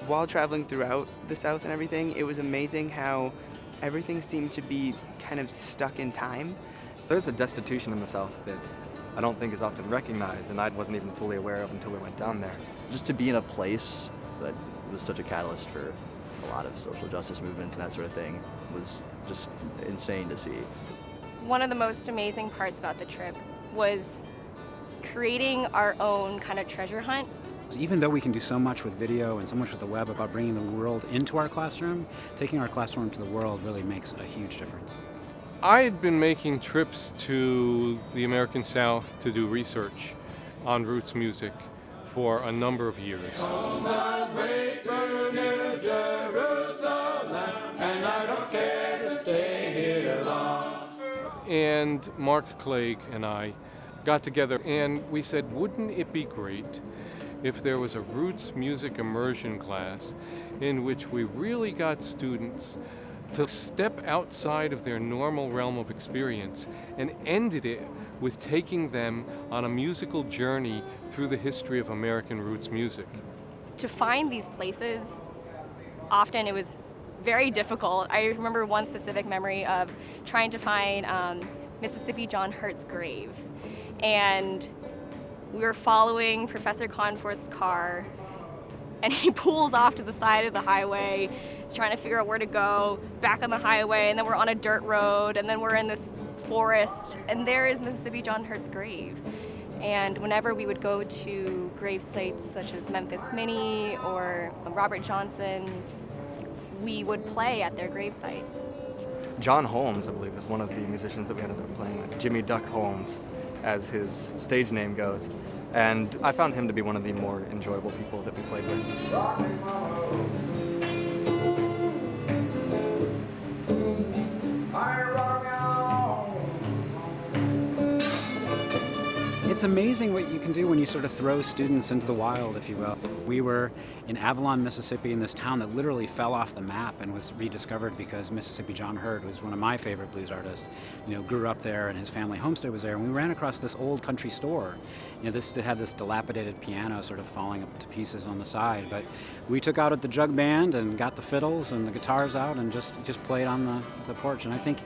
While traveling throughout the South and everything, it was amazing how everything seemed to be kind of stuck in time. There's a destitution in the South that I don't think is often recognized, and I wasn't even fully aware of until we went down there. Just to be in a place that was such a catalyst for a lot of social justice movements and that sort of thing was just insane to see. One of the most amazing parts about the trip was creating our own kind of treasure hunt. Even though we can do so much with video and so much with the web about bringing the world into our classroom, taking our classroom to the world really makes a huge difference. I had been making trips to the American South to do research on roots music for a number of years. And Mark Clegg and I got together and we said, wouldn't it be great if there was a roots music immersion class in which we really got students to step outside of their normal realm of experience and ended it with taking them on a musical journey through the history of American roots music. To find these places, often it was very difficult. I remember one specific memory of trying to find Mississippi John Hurt's grave. And we were following Professor Conforth's car, and he pulls off to the side of the highway. He's trying to figure out where to go, back on the highway, and then we're on a dirt road, and then we're in this forest, and there is Mississippi John Hurt's grave. And whenever we would go to grave sites such as Memphis Minnie or Robert Johnson, we would play at their grave sites. John Holmes, I believe, is one of the musicians that we ended up playing with. Jimmy Duck Holmes, as his stage name goes. And I found him to be one of the more enjoyable people that we played with. It's amazing what you can do when you sort of throw students into the wild, if you will. We were in Avalon, Mississippi, in this town that literally fell off the map and was rediscovered because Mississippi John Hurt, who's one of my favorite blues artists, grew up there and his family homestead was there. And we ran across this old country store. This had this dilapidated piano sort of falling up to pieces on the side. But we took out at the jug band and got the fiddles and the guitars out and just played on the porch. And I think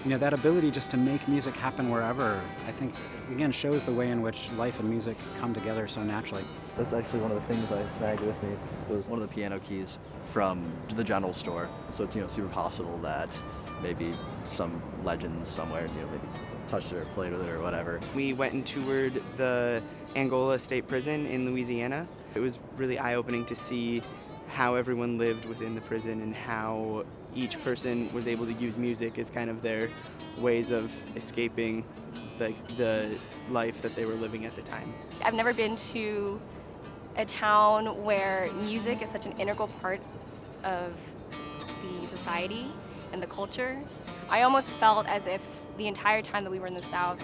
that ability just to make music happen wherever, I think, again, shows the way in which life and music come together so naturally. That's actually one of the things I snagged with me. It was one of the piano keys from the general store. So it's super possible that maybe some legend somewhere, maybe touched it or played with it or whatever. We went and toured the Angola State Prison in Louisiana. It was really eye-opening to see how everyone lived within the prison and how each person was able to use music as kind of their ways of escaping the life that they were living at the time. I've never been to a town where music is such an integral part of the society and the culture. I almost felt as if the entire time that we were in the South,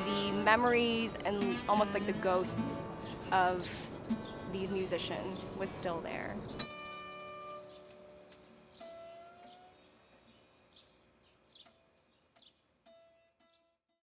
the memories and almost like the ghosts of these musicians was still there.